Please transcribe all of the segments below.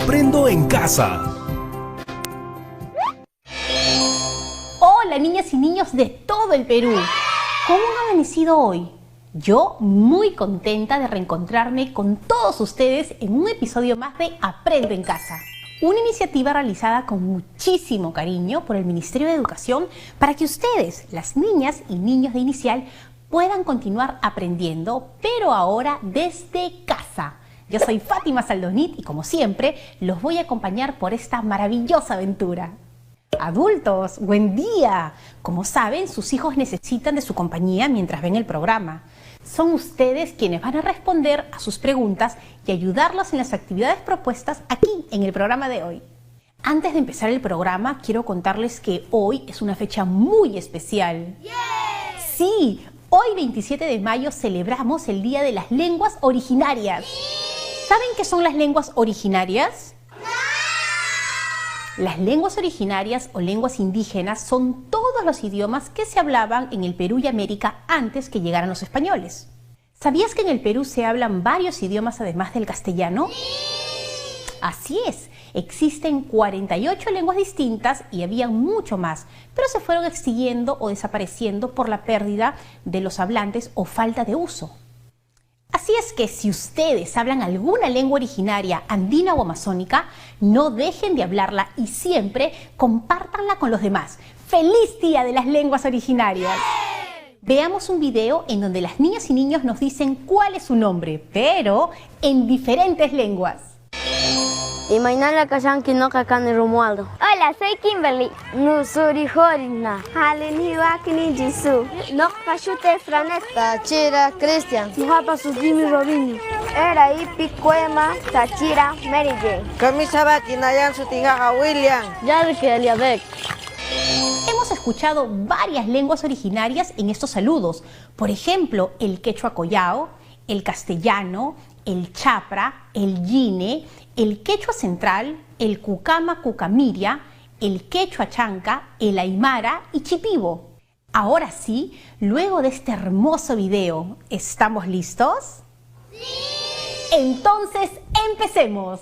Aprendo en Casa. Hola niñas y niños de todo el Perú. ¿Cómo han amanecido hoy? Yo muy contenta de reencontrarme con todos ustedes en un episodio más de Aprendo en Casa. Una iniciativa realizada con muchísimo cariño por el Ministerio de Educación para que ustedes, las niñas y niños de inicial, puedan continuar aprendiendo, pero ahora desde casa. Yo soy Fátima Saldonit y como siempre los voy a acompañar por esta maravillosa aventura. Adultos, buen día. Como saben, sus hijos necesitan de su compañía mientras ven el programa. Son ustedes quienes van a responder a sus preguntas y ayudarlos en las actividades propuestas aquí en el programa de hoy. Antes de empezar el programa, quiero contarles que hoy es una fecha muy especial. ¡Yeah! Sí, hoy 27 de mayo celebramos el Día de las Lenguas Originarias. ¿Saben qué son las lenguas originarias? Las lenguas originarias o lenguas indígenas son todos los idiomas que se hablaban en el Perú y América antes que llegaran los españoles. ¿Sabías que en el Perú se hablan varios idiomas además del castellano? Así es, existen 48 lenguas distintas y había mucho más, pero se fueron extinguiendo o desapareciendo por la pérdida de los hablantes o falta de uso. Así es que si ustedes hablan alguna lengua originaria andina o amazónica, no dejen de hablarla y siempre compártanla con los demás. ¡Feliz Día de las Lenguas Originarias! Veamos un video en donde las niñas y niños nos dicen cuál es su nombre, pero en diferentes lenguas. Imainala Kashanki no Kakani Romualdo. Hola, soy Kimberly. Nusuri Horina. Haleni Wakini Jisoo. No Pashute Franet. Tachira Christian. Muhapa Sujimi Robinho. Era Ipi Cuema, Tachira, Mary Jane. Kamisaba Kinayan Sutingaja William. Yarke Eliabek. Hemos escuchado varias lenguas originarias en estos saludos. Por ejemplo, el quechua collao, el castellano, el chapra, el yine, el quechua central, el cucama cucamiria, el quechua chanca, el aymara y chipibo. Ahora sí, luego de este hermoso video, ¿estamos listos? ¡Sí! Entonces, empecemos.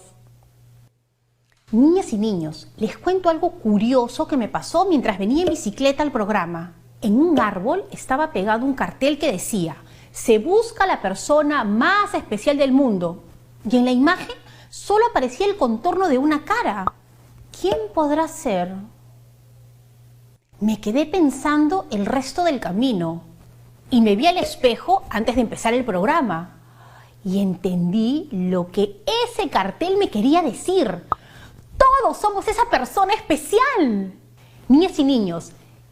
Niñas y niños, les cuento algo curioso que me pasó mientras venía en bicicleta al programa. En un árbol estaba pegado un cartel que decía: se busca la persona más especial del mundo. Y en la imagen solo aparecía el contorno de una cara. ¿Quién podrá ser? Me quedé pensando el resto del camino y me vi al espejo antes de empezar el programa y entendí lo que ese cartel me quería decir. Todos somos esa persona especial. Niñas y niños,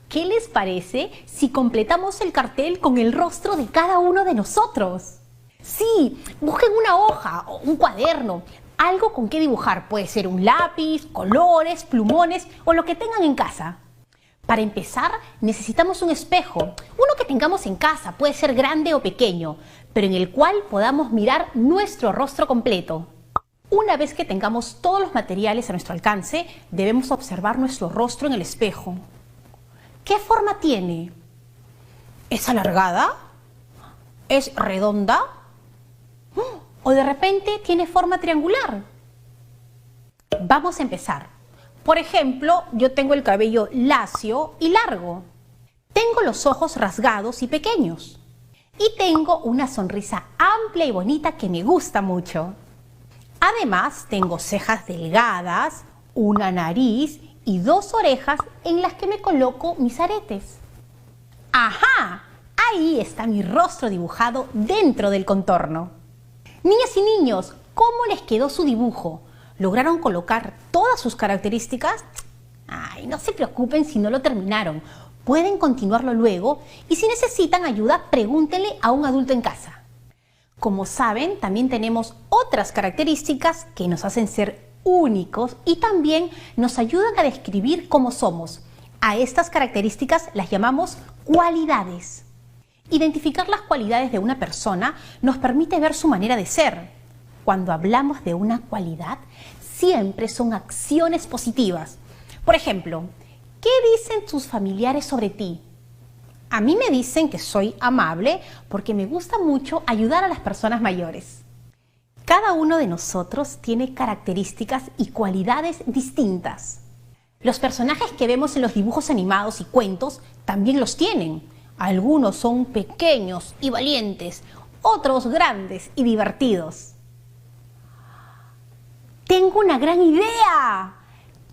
¿qué les parece si completamos el cartel con el rostro de cada uno de nosotros? Sí, busquen una hoja o un cuaderno, algo con que dibujar. Puede ser un lápiz, colores, plumones o lo que tengan en casa. Para empezar, necesitamos un espejo, uno que tengamos en casa, puede ser grande o pequeño, pero en el cual podamos mirar nuestro rostro completo. Una vez que tengamos todos los materiales a nuestro alcance, debemos observar nuestro rostro en el espejo. ¿Qué forma tiene? ¿Es alargada? ¿Es redonda? ¿O de repente tiene forma triangular? Vamos a empezar. Por ejemplo, yo tengo el cabello lacio y largo. Tengo los ojos rasgados y pequeños. Y tengo una sonrisa amplia y bonita que me gusta mucho. Además, tengo cejas delgadas, una nariz y 2 orejas en las que me coloco mis aretes. ¡Ajá! Ahí está mi rostro dibujado dentro del contorno. Niñas y niños, ¿cómo les quedó su dibujo? ¿Lograron colocar todas sus características? Ay, no se preocupen si no lo terminaron. Pueden continuarlo luego y si necesitan ayuda, pregúntenle a un adulto en casa. Como saben, también tenemos otras características que nos hacen ser únicos y también nos ayudan a describir cómo somos. A estas características las llamamos cualidades. Identificar las cualidades de una persona nos permite ver su manera de ser. Cuando hablamos de una cualidad, siempre son acciones positivas. Por ejemplo, ¿qué dicen tus familiares sobre ti? A mí me dicen que soy amable porque me gusta mucho ayudar a las personas mayores. Cada uno de nosotros tiene características y cualidades distintas. Los personajes que vemos en los dibujos animados y cuentos también los tienen. Algunos son pequeños y valientes, otros grandes y divertidos. ¡Tengo una gran idea!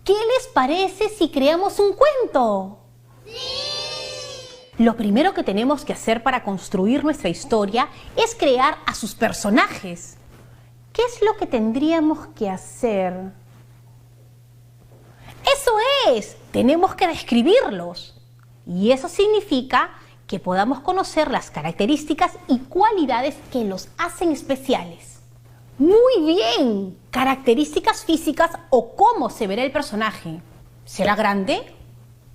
¿Qué les parece si creamos un cuento? ¡Sí! Lo primero que tenemos que hacer para construir nuestra historia es crear a sus personajes. ¿Qué es lo que tendríamos que hacer? ¡Eso es! Tenemos que describirlos. Y eso significa que podamos conocer las características y cualidades que los hacen especiales. ¡Muy bien! Características físicas o cómo se verá el personaje. ¿Será grande?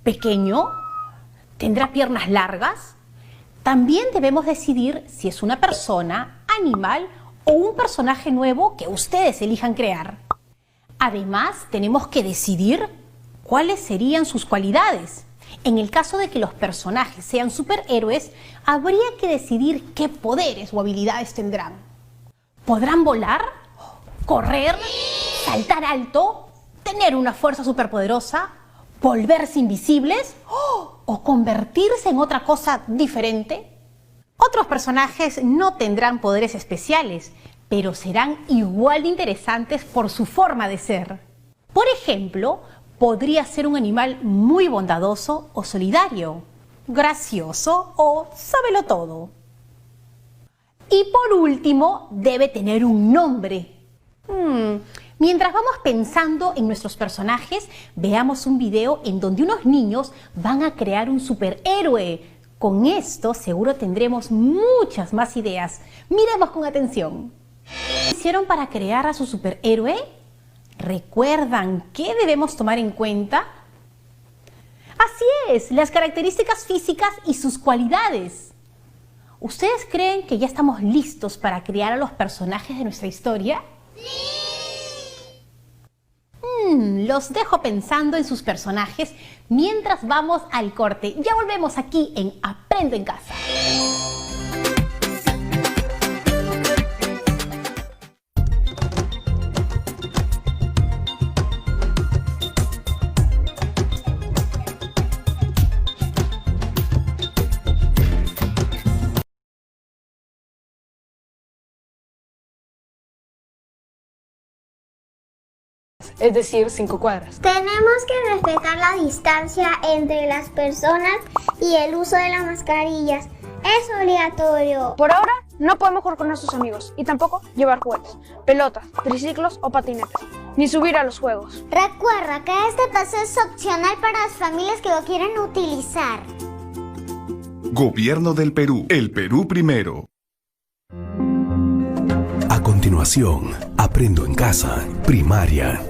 ¿Pequeño? ¿Tendrá piernas largas? También debemos decidir si es una persona, animal o un personaje nuevo que ustedes elijan crear. Además, tenemos que decidir cuáles serían sus cualidades. En el caso de que los personajes sean superhéroes, habría que decidir qué poderes o habilidades tendrán. ¿Podrán volar? ¿Correr? ¿Saltar alto? ¿Tener una fuerza superpoderosa? ¿Volverse invisibles? ¿O convertirse en otra cosa diferente? Otros personajes no tendrán poderes especiales, pero serán igual de interesantes por su forma de ser. Por ejemplo, podría ser un animal muy bondadoso o solidario, gracioso o sábelo todo. Y por último, debe tener un nombre. Mientras vamos pensando en nuestros personajes, veamos un video en donde unos niños van a crear un superhéroe. Con esto seguro tendremos muchas más ideas. Miremos con atención. ¿Qué hicieron para crear a su superhéroe? ¿Recuerdan qué debemos tomar en cuenta? Así es, las características físicas y sus cualidades. ¿Ustedes creen que ya estamos listos para crear a los personajes de nuestra historia? ¡Sí! Los dejo pensando en sus personajes mientras vamos al corte. Ya volvemos aquí en Aprendo en Casa. Es decir, 5 cuadras. Tenemos que respetar la distancia entre las personas y el uso de las mascarillas. Es obligatorio. Por ahora, no podemos jugar con nuestros amigos y tampoco llevar juguetes, pelotas, triciclos o patinetes, ni subir a los juegos. Recuerda que este paseo es opcional para las familias que lo quieren utilizar. Gobierno del Perú. El Perú primero. A continuación, Aprendo en Casa, primaria.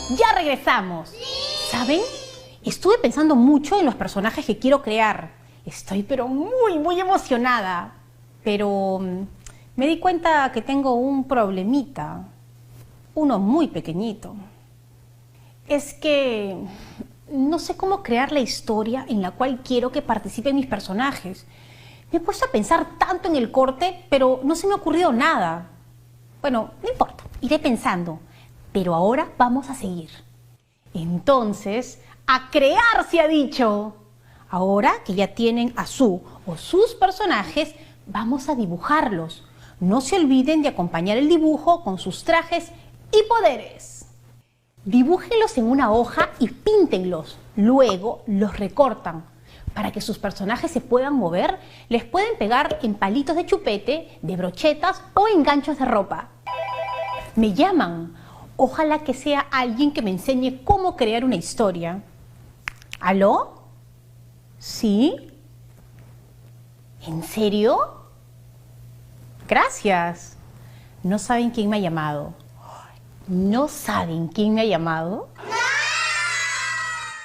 Ya regresamos. ¿Saben? Estuve pensando mucho en los personajes que quiero crear. Estoy pero muy emocionada. Pero me di cuenta que tengo un problemita. Uno muy pequeñito. Es que no sé cómo crear la historia en la cual quiero que participen mis personajes. Me he puesto a pensar tanto en el corte, pero no se me ha ocurrido nada. Bueno, no importa, iré pensando. Pero ahora vamos a seguir. Entonces, ¡a crear se ha dicho! Ahora que ya tienen a su o sus personajes, vamos a dibujarlos. No se olviden de acompañar el dibujo con sus trajes y poderes. Dibújenlos en una hoja y píntenlos. Luego los recortan. Para que sus personajes se puedan mover, les pueden pegar en palitos de chupete, de brochetas o en ganchos de ropa. Me llaman. Ojalá que sea alguien que me enseñe cómo crear una historia. ¿Aló? ¿Sí? ¿En serio? Gracias. ¿No saben quién me ha llamado? ¿No saben quién me ha llamado?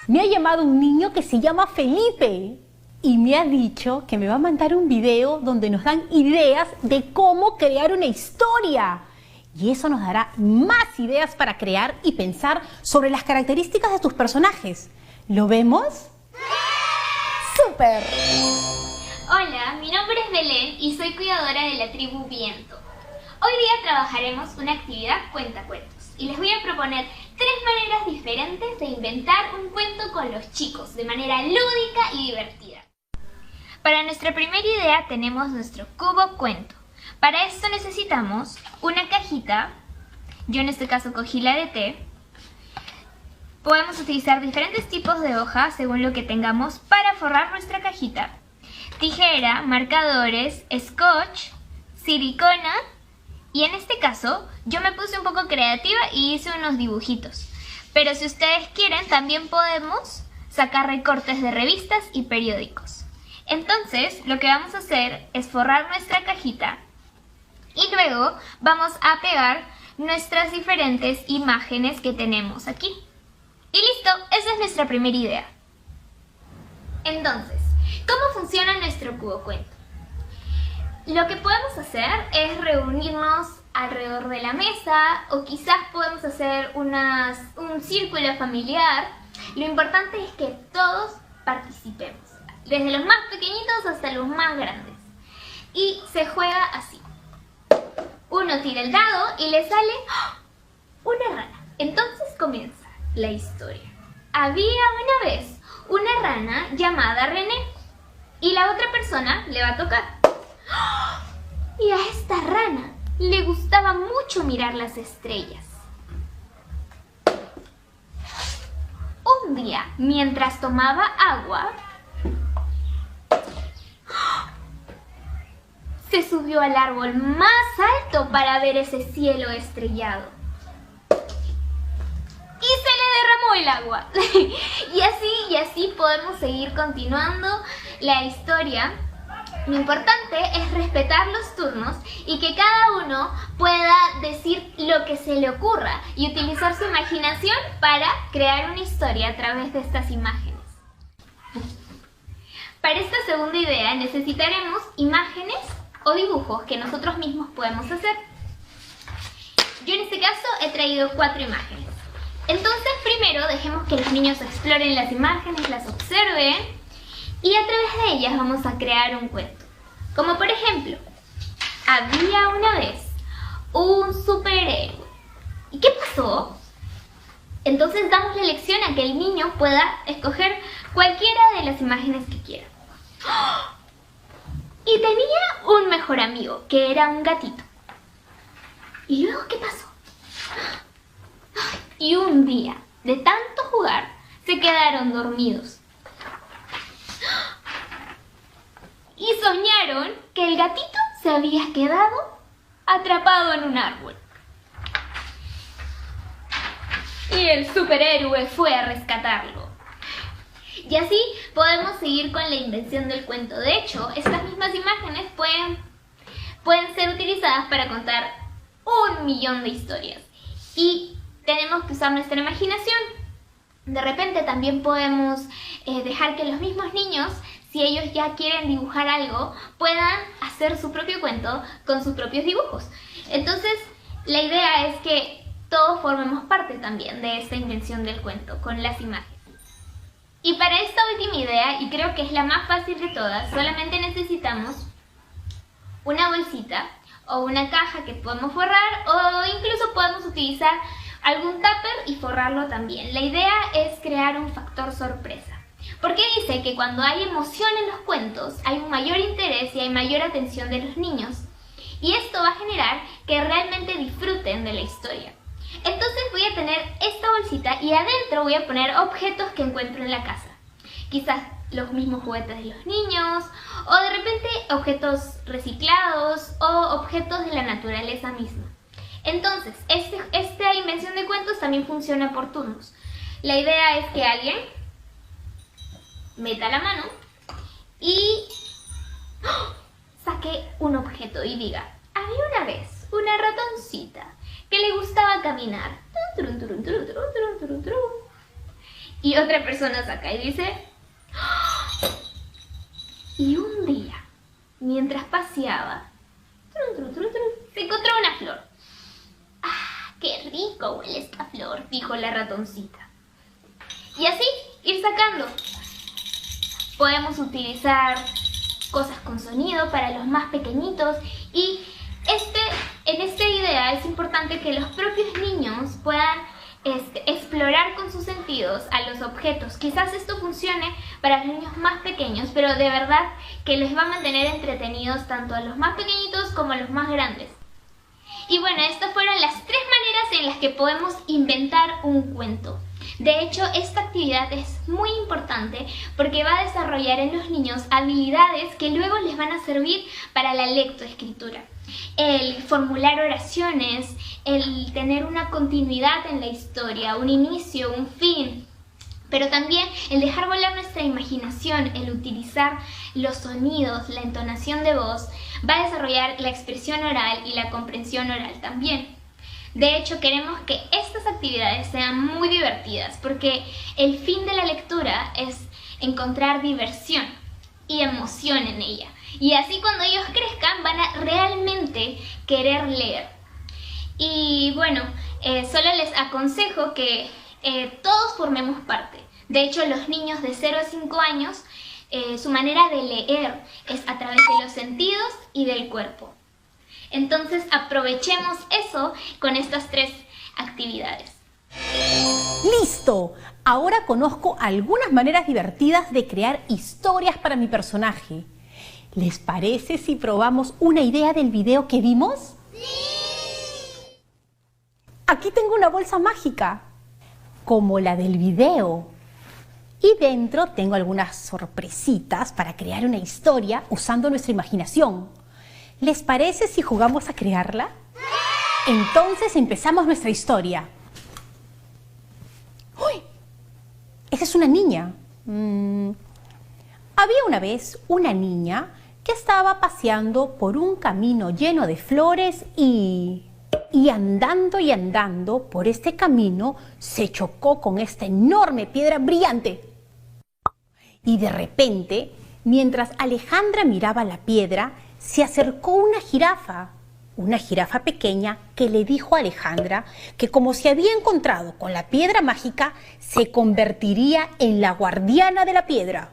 Me ha llamado un niño que se llama Felipe y me ha dicho que me va a mandar un video donde nos dan ideas de cómo crear una historia. Y eso nos dará más ideas para crear y pensar sobre las características de tus personajes. ¿Lo vemos? ¡Súper! Hola, mi nombre es Belén y soy cuidadora de la tribu Viento. Hoy día trabajaremos una actividad cuentacuentos y les voy a proponer 3 maneras diferentes de inventar un cuento con los chicos de manera lúdica y divertida. Para nuestra primera idea tenemos nuestro cubo cuento. Para esto necesitamos una cajita, yo en este caso cogí la de té. Podemos utilizar diferentes tipos de hojas según lo que tengamos para forrar nuestra cajita. Tijera, marcadores, scotch, silicona y en este caso yo me puse un poco creativa y hice unos dibujitos. Pero si ustedes quieren también podemos sacar recortes de revistas y periódicos. Entonces lo que vamos a hacer es forrar nuestra cajita y luego vamos a pegar nuestras diferentes imágenes que tenemos aquí. Y listo, esa es nuestra primera idea. Entonces, ¿cómo funciona nuestro cubo cuento? Lo que podemos hacer es reunirnos alrededor de la mesa o quizás podemos hacer un círculo familiar. Lo importante es que todos participemos, desde los más pequeñitos hasta los más grandes. Y se juega así. Uno tira el dado y le sale una rana. Entonces comienza la historia. Había una vez una rana llamada René y la otra persona le va a tocar. Y a esta rana le gustaba mucho mirar las estrellas. Un día, mientras tomaba agua, se subió al árbol más alto para ver ese cielo estrellado. Y se le derramó el agua. y así podemos seguir continuando la historia. Lo importante es respetar los turnos y que cada uno pueda decir lo que se le ocurra y utilizar su imaginación para crear una historia a través de estas imágenes. Para esta segunda idea necesitaremos imágenes o dibujos que nosotros mismos podemos hacer. Yo en este caso he traído 4 imágenes. Entonces primero dejemos que los niños exploren las imágenes, las observen y a través de ellas vamos a crear un cuento. Como por ejemplo, había una vez un superhéroe. ¿Y qué pasó? Entonces damos la elección a que el niño pueda escoger cualquiera de las imágenes que quiera. Y tenía un mejor amigo, que era un gatito. ¿Y luego qué pasó? Y un día, de tanto jugar, se quedaron dormidos. Y soñaron que el gatito se había quedado atrapado en un árbol. Y el superhéroe fue a rescatarlo. Y así podemos seguir con la invención del cuento. De hecho, estas mismas imágenes pueden ser utilizadas para contar 1.000.000 de historias. Y tenemos que usar nuestra imaginación. De repente también podemos dejar que los mismos niños, si ellos ya quieren dibujar algo, puedan hacer su propio cuento con sus propios dibujos. Entonces, la idea es que todos formemos parte también de esta invención del cuento con las imágenes. Y para esta última idea, y creo que es la más fácil de todas, solamente necesitamos una bolsita o una caja que podemos forrar o incluso podemos utilizar algún tupper y forrarlo también. La idea es crear un factor sorpresa. Porque dice que cuando hay emoción en los cuentos hay un mayor interés y hay mayor atención de los niños. Y esto va a generar que realmente disfruten de la historia. Entonces voy a tener esta bolsita y adentro voy a poner objetos que encuentro en la casa. Quizás los mismos juguetes de los niños o de repente objetos reciclados o objetos de la naturaleza misma. Entonces, esta invención de cuentos también funciona por turnos. La idea es que alguien meta la mano y saque un objeto y diga: había una vez una ratoncita que le gustaba caminar. Y otra persona saca y dice: y un día, mientras paseaba, se encontró una flor. ¡Qué rico huele esta flor!, dijo la ratoncita. Y así ir sacando. Podemos utilizar cosas con sonido para los más pequeñitos y en esta idea es importante que los propios niños puedan explorar con sus sentidos a los objetos. Quizás esto funcione para los niños más pequeños, pero de verdad que les va a mantener entretenidos tanto a los más pequeñitos como a los más grandes. Y bueno, estas fueron las 3 maneras en las que podemos inventar un cuento. De hecho, esta actividad es muy importante porque va a desarrollar en los niños habilidades que luego les van a servir para la lectoescritura. El formular oraciones, el tener una continuidad en la historia, un inicio, un fin, pero también el dejar volar nuestra imaginación, el utilizar los sonidos, la entonación de voz, va a desarrollar la expresión oral y la comprensión oral también. De hecho, queremos que estas actividades sean muy divertidas porque el fin de la lectura es encontrar diversión y emoción en ella. Y así cuando ellos crezcan van a realmente querer leer. Y bueno, solo les aconsejo que todos formemos parte. De hecho, los niños de 0 a 5 años, su manera de leer es a través de los sentidos y del cuerpo. Entonces aprovechemos eso con estas 3 actividades. ¡Listo! Ahora conozco algunas maneras divertidas de crear historias para mi personaje. ¿Les parece si probamos una idea del video que vimos? ¡Sí! Aquí tengo una bolsa mágica, como la del video. Y dentro tengo algunas sorpresitas para crear una historia usando nuestra imaginación. ¿Les parece si jugamos a crearla? Entonces empezamos nuestra historia. ¡Uy! Esa es una niña. Había una vez una niña que estaba paseando por un camino lleno de flores y andando por este camino se chocó con esta enorme piedra brillante. Y de repente, mientras Alejandra miraba la piedra, se acercó una jirafa pequeña que le dijo a Alejandra que como se había encontrado con la piedra mágica, se convertiría en la guardiana de la piedra.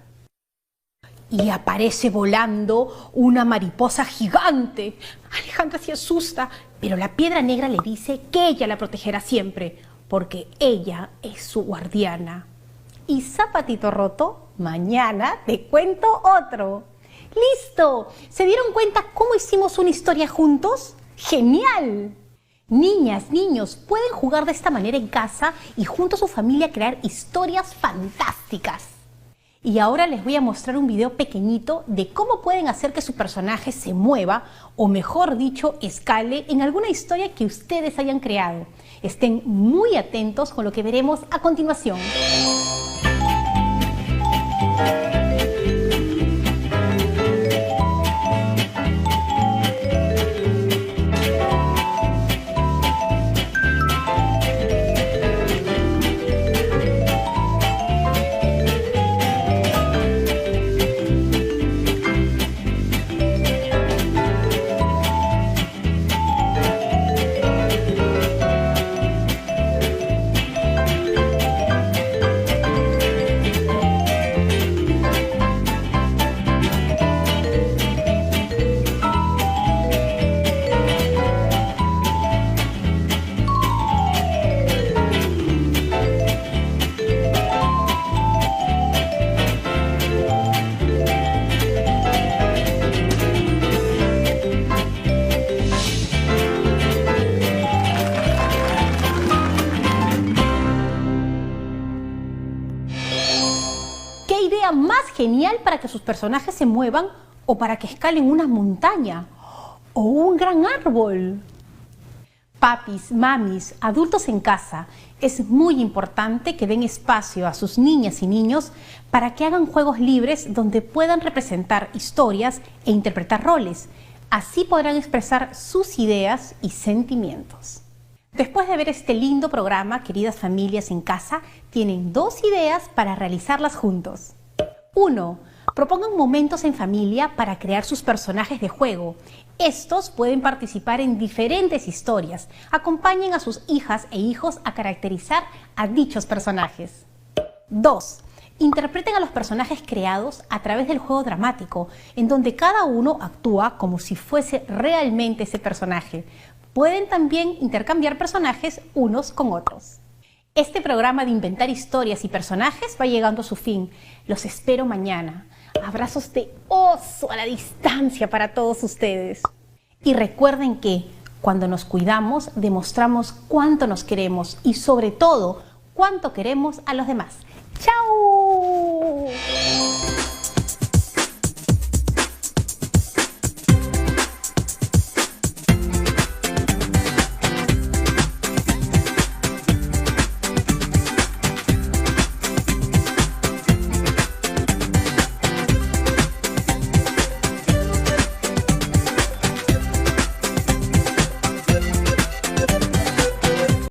Y aparece volando una mariposa gigante. Alejandra se asusta, pero la piedra negra le dice que ella la protegerá siempre, porque ella es su guardiana. Y zapatito roto, mañana te cuento otro. ¡Listo! ¿Se dieron cuenta cómo hicimos una historia juntos? ¡Genial! Niñas, niños, pueden jugar de esta manera en casa y junto a su familia crear historias fantásticas. Y ahora les voy a mostrar un video pequeñito de cómo pueden hacer que su personaje se mueva, o mejor dicho, escale en alguna historia que ustedes hayan creado. Estén muy atentos con lo que veremos a continuación. Más genial para que sus personajes se muevan o para que escalen una montaña o un gran árbol. Papis, mamis, adultos en casa, es muy importante que den espacio a sus niñas y niños para que hagan juegos libres donde puedan representar historias e interpretar roles. Así podrán expresar sus ideas y sentimientos. Después de ver este lindo programa, queridas familias en casa, tienen 2 ideas para realizarlas juntos. 1. Propongan momentos en familia para crear sus personajes de juego. Estos pueden participar en diferentes historias. Acompañen a sus hijas e hijos a caracterizar a dichos personajes. 2. Interpreten a los personajes creados a través del juego dramático, en donde cada uno actúa como si fuese realmente ese personaje. Pueden también intercambiar personajes unos con otros. Este programa de inventar historias y personajes va llegando a su fin. Los espero mañana. Abrazos de oso a la distancia para todos ustedes. Y recuerden que cuando nos cuidamos, demostramos cuánto nos queremos y sobre todo, cuánto queremos a los demás. ¡Chao!